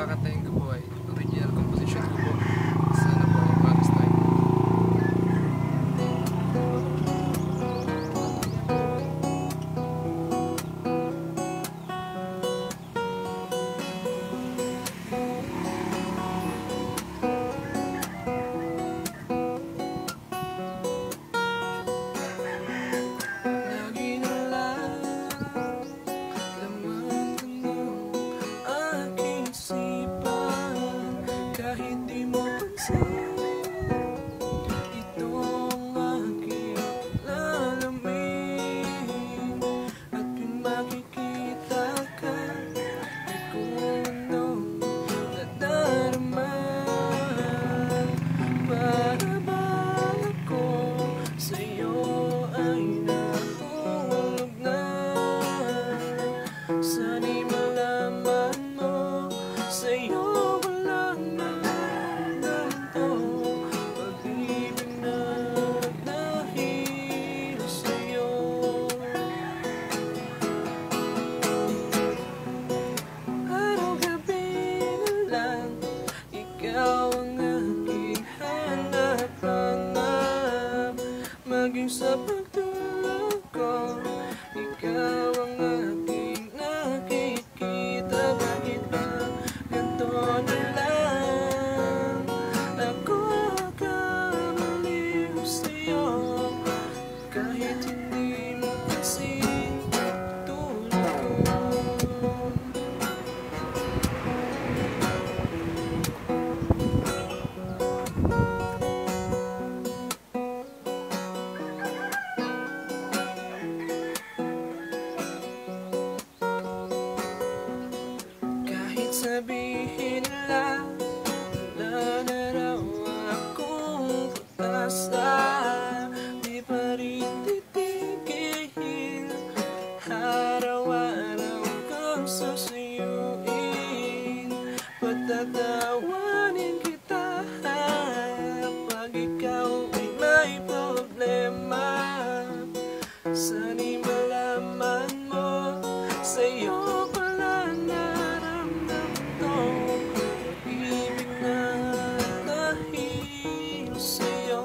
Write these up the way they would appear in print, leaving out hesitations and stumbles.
kakantahin ko po ay original composition ko po. Sana po ay magustuhan. Sana'y malaman mo, sa'yo walang nagdamto. Pag-ibig na dahil sa'yo. Araw-gabi na lang, ikaw ang aking hanap-hanap. Maging sa pagtulog ko, ikaw ang aking kahit hindi mo pansin tulad ko. Kahit sabihin nila wala na raw akong pag-asa, araw-araw kang susuyuin, patatawanin kita pag ikaw ay may problema. Sana'y malaman mo, sa'yo pala naramdaman to. Pag-ibig na dahil sa'yo.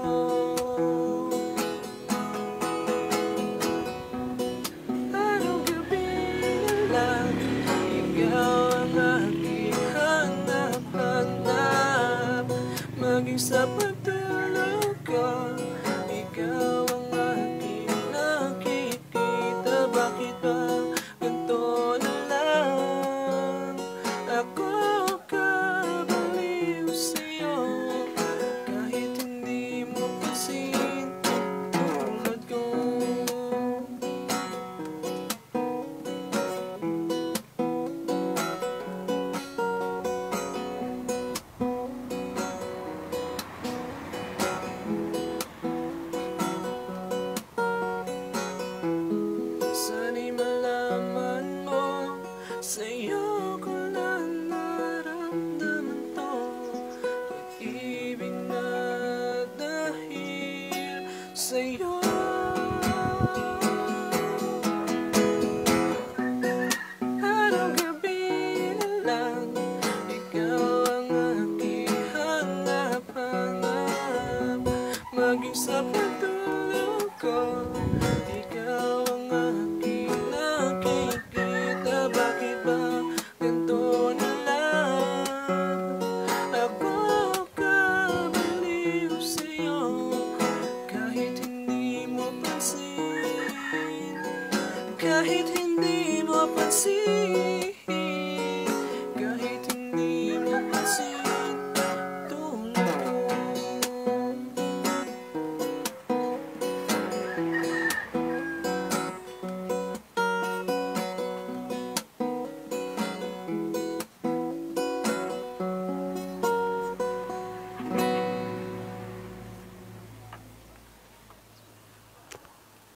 Maging sa pagtulog ko, ikaw ang aking nakikita. Bakit ba ganito na lang? Ako kabaliw sa'yo, kahit hindi mo pansin tulad ko. Sana'y malaman mo, sa'yo ko lang naramdaman to. Pag-ibig na dahil sa'yo. Araw-gabi na lang, ikaw ang aking hanap-hanap. Maging sa pagtulog ko, ikaw ang aking nakikita. Bakit ba ganito na lang? Ako kabaliw sa'yo, kahit hindi mo pansin. Kahit hindi mo pansin.